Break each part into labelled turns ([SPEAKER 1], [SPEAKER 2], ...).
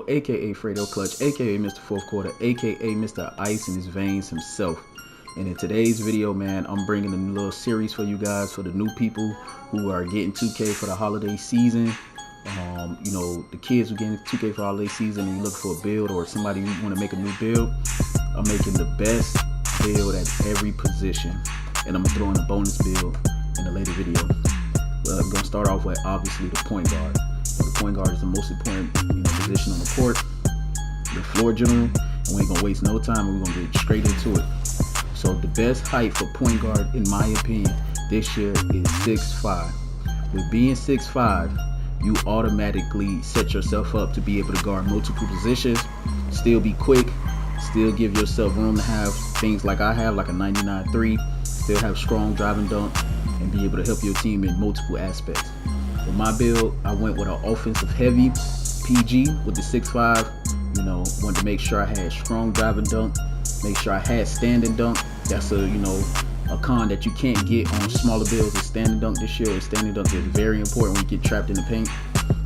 [SPEAKER 1] aka Fredo Clutch, aka Mr. Fourth Quarter, aka Mr. Ice in his veins himself. And in today's video, man, I'm bringing a little series for you guys, for the new people who are getting 2K for the holiday season. You know, the kids who are getting 2K for holiday season and you look for a build, or somebody who want to make a new build. I'm making the best build at every position, and I'm throwing a bonus build in a later video. Well, I'm gonna start off with obviously the point guard. The point guard is the most important, position on the court, the floor general, and we ain't gonna waste no time, and we're gonna get straight into it. So the best height for point guard, in my opinion, this year is 6'5". With being 6'5", you automatically set yourself up to be able to guard multiple positions, still be quick, still give yourself room to have things like I have, like a 99.3, still have strong driving dunk, and be able to help your team in multiple aspects. For my build, I went with an offensive heavy PG with the 6'5". Wanted to make sure I had strong driving dunk, make sure I had standing dunk. That's a con that you can't get on smaller builds. Is standing dunk this year. Standing dunk is very important when you get trapped in the paint.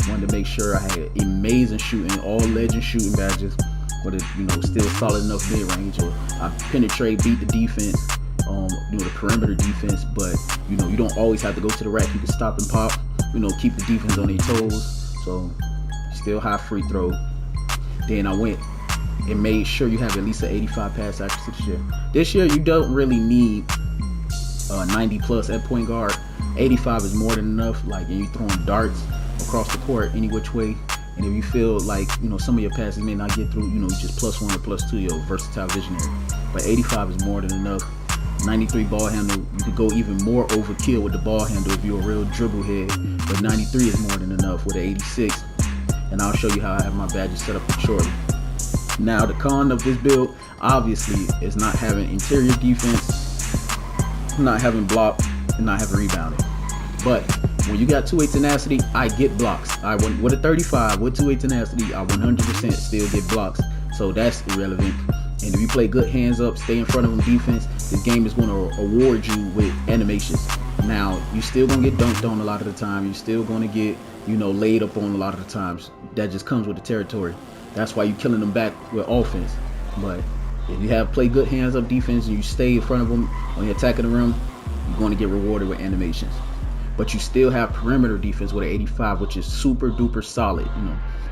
[SPEAKER 1] Wanted to make sure I had amazing shooting, all legend shooting badges, but it, still solid enough mid range, or I penetrate, beat the defense, the perimeter defense. But you don't always have to go to the rack. You can stop and pop. Keep the defense on their toes. So still high free throw. Then I went and made sure you have at least an 85 pass accuracy this year. This year you don't really need 90 plus at point guard. 85 is more than enough. And you throwing darts across the court any which way. And if you feel like some of your passes may not get through, just +1 or +2, you're versatile visionary. But 85 is more than enough. 93 ball handle, you could go even more overkill with the ball handle if you're a real dribble head. But 93 is more than enough with an 86. And I'll show you how I have my badges set up shortly. Now the con of this build, obviously, is not having interior defense, not having block, and not having rebounding. But when you got 2-8 tenacity, I get blocks. I went with a 35 with 2-8 tenacity, I 100% still get blocks. So that's irrelevant. And if you play good hands up, stay in front of them defense, this game is going to award you with animations. Now you still gonna get dunked on a lot of the time. You're still gonna get laid up on a lot of the times. That just comes with the territory. That's why you're killing them back with offense. But if you have play good hands up defense and you stay in front of them when you're attacking the rim, you're going to get rewarded with animations. But you still have perimeter defense with an 85, which is super duper solid.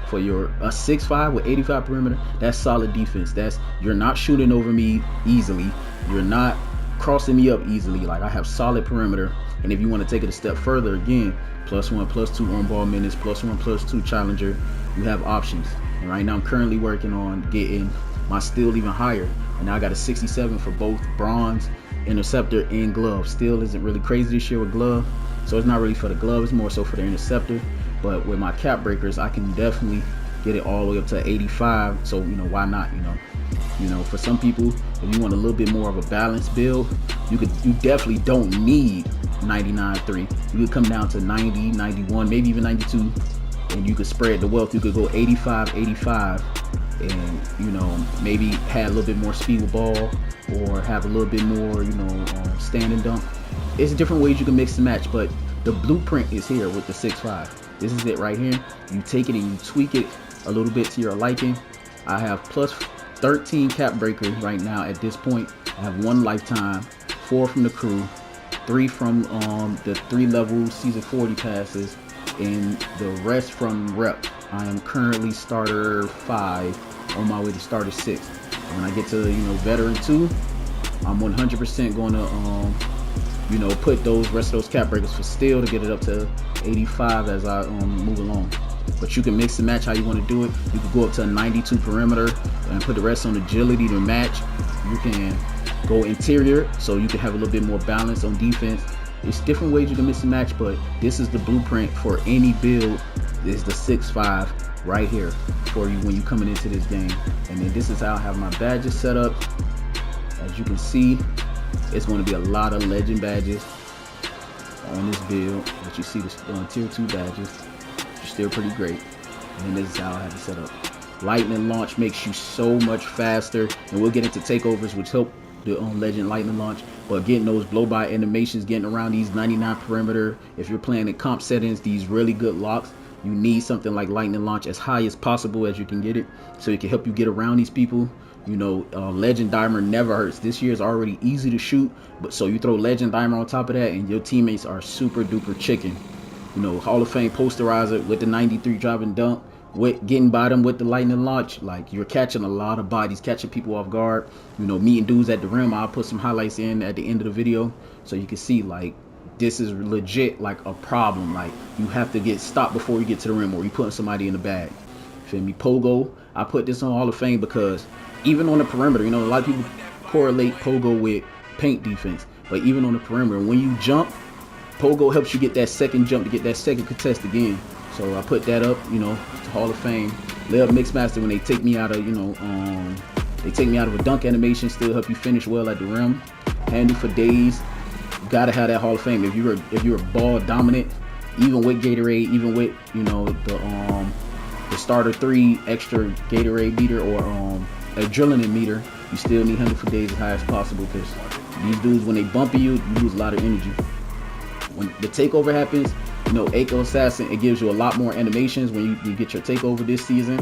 [SPEAKER 1] For your 6'5" with 85 perimeter, that's solid defense. You're not shooting over me easily. You're not crossing me up easily. I have solid perimeter. And if you want to take it a step further, again, +1, +2 on ball minutes, +1, +2 challenger, you have options. And right now I'm currently working on getting my steal even higher. And now I got a 67 for both bronze, interceptor, and glove. Steal isn't really crazy this year with glove, so it's not really for the glove, it's more so for the interceptor. But with my cap breakers, I can definitely get it all the way up to 85. So why not? For some people, if you want a little bit more of a balanced build, you definitely don't need 99.3. You could come down to 90, 91, maybe even 92, and you could spread the wealth. You could go 85, 85, and maybe have a little bit more speed with ball, or have a little bit more standing dunk. It's different ways you can mix and match, but the blueprint is here with the 6'5". This is it right here. You take it and you tweak it a little bit to your liking. I have +13 cap breakers right now at this point. I have 1 lifetime, 4 from the crew, 3 from the 3-level season 40 passes, and the rest from rep. I am currently starter 5, on my way to starter 6. When I get to veteran 2, I'm 100% going to put those rest of those cap breakers for steal to get it up to 85 as I move along. But you can mix and match how you want to do it. You can go up to a 92 perimeter and put the rest on agility to match. You can go interior, so you can have a little bit more balance on defense. It's different ways you can mix and match, but this is the blueprint for any build. This is the 6'5" right here for you when you're coming into this game. And then this is how I have my badges set up. As you can see, it's going to be a lot of legend badges on this build. But you see the tier 2 badges, which are still pretty great. And this is how I have it set up. Lightning launch makes you so much faster, and we'll get into takeovers, which help the legend lightning launch. But getting those blow by animations, getting around these 99 perimeter, if you're playing in comp settings, these really good locks, you need something like lightning launch as high as possible as you can get it, so it can help you get around these people. You know, legend dimer never hurts. This year is already easy to shoot, but so you throw legend dimer on top of that and your teammates are super duper chicken. You know, Hall of Fame posterizer with the 93 driving dunk, with getting by them with the lightning launch. Like, you're catching a lot of bodies, catching people off guard. You know, meeting dudes at the rim. I'll put some highlights in at the end of the video so you can see, like, this is legit like a problem. Like, you have to get stopped before you get to the rim, or you putting somebody in the bag. Feel me? Pogo, I put this on Hall of Fame because even on the perimeter, you know, a lot of people correlate Pogo with paint defense, but even on the perimeter, when you jump, Pogo helps you get that second jump to get that second contest again. So I put that up, you know, to Hall of Fame. Layup Mixmaster, when they take me out of, you know, they take me out of a dunk animation, still help you finish well at the rim. Handle for days. You gotta have that Hall of Fame. If you're ball dominant, even with Gatorade, even with, you know, the starter 3 extra Gatorade meter or adrenaline meter, you still need handle for days as high as possible, because these dudes, when they bump you, you lose a lot of energy. When the takeover happens, you know, Echo Assassin, it gives you a lot more animations when you get your takeover this season.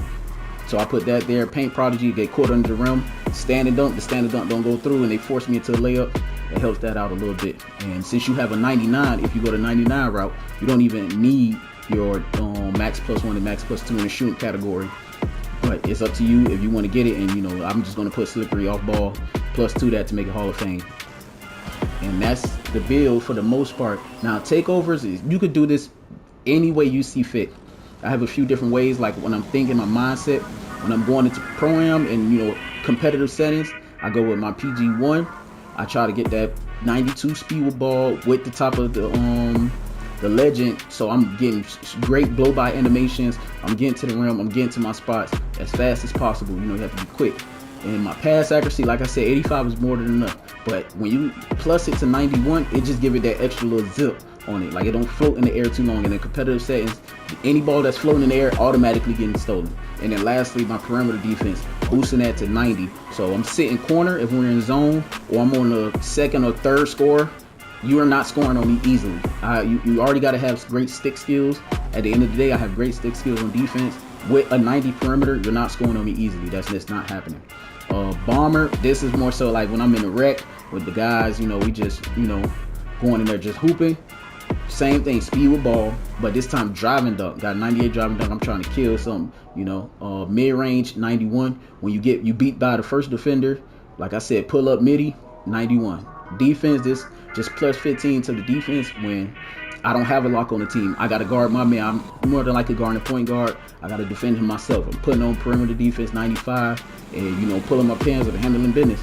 [SPEAKER 1] So I put that there. Paint Prodigy, get caught under the rim. Stand and dunk, the stand and dunk don't go through and they force me into the layup. It helps that out a little bit. And since you have a 99, if you go to 99 route, you don't even need your max plus 1 and max plus 2 in the shooting category. But it's up to you if you want to get it. And, you know, I'm just going to put slippery off ball plus 2 that to make it Hall of Fame. And that's the build for the most part. Now, takeovers, you could do this any way you see fit. I have a few different ways. Like, when I'm thinking my mindset, when I'm going into pro-am and, you know, competitive settings, I go with my PG1. I try to get that 92 speed with ball with the top of the legend, so I'm getting great blow by animations. I'm getting to the rim, I'm getting to my spots as fast as possible. You know, you have to be quick. And my pass accuracy, like I said, 85 is more than enough. But when you plus it to 91, it just give it that extra little zip on it. Like, it don't float in the air too long. And in competitive settings, any ball that's floating in the air automatically getting stolen. And then lastly, my perimeter defense, boosting that to 90. So I'm sitting corner if we're in zone, or I'm on the second or third score, you are not scoring on me easily. You already got to have great stick skills. At the end of the day, I have great stick skills on defense. With a 90 perimeter, you're not scoring on me easily. That's just not happening. Bomber, this is more so like when I'm in the rec with the guys, you know, we just, you know, going in there just hooping. Same thing, speed with ball, but this time driving dunk. Got 98 driving dunk. I'm trying to kill something, you know. Mid-range 91. When you beat by the first defender, like I said, pull up midi 91. Defense, this just plus 15 to the defense when I don't have a lock on the team. I got to guard my man. I'm more than likely guarding a point guard. I got to defend him myself. I'm putting on perimeter defense 95 and, you know, pulling my pins with handling business.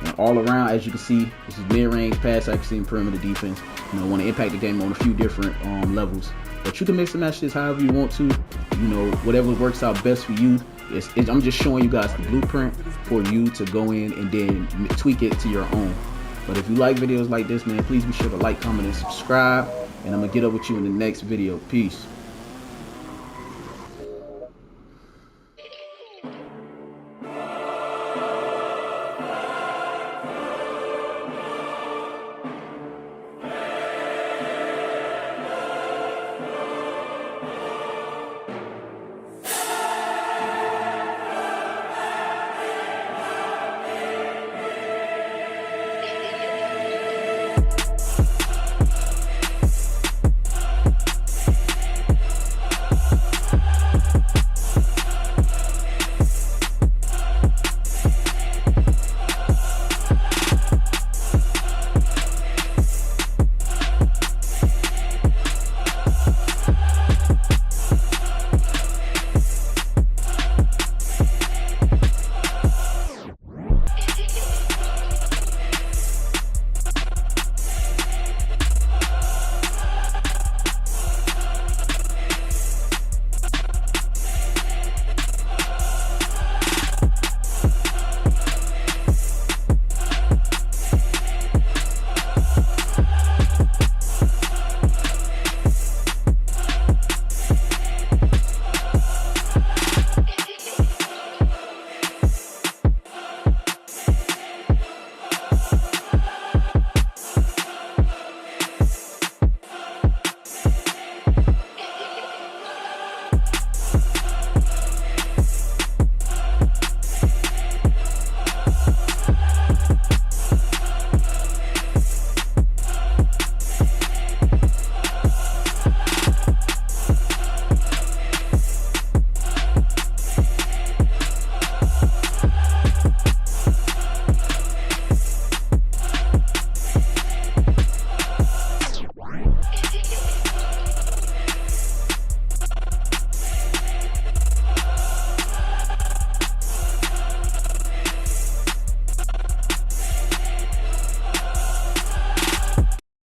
[SPEAKER 1] And all around, as you can see, this is mid-range, pass accuracy, and perimeter defense. You know, want to impact the game on a few different levels. But you can mix and match this however you want to. You know, whatever works out best for you. I'm just showing you guys the blueprint for you to go in and then tweak it to your own. But if you like videos like this, man, please be sure to like, comment, and subscribe. And I'm going to get up with you in the next video. Peace.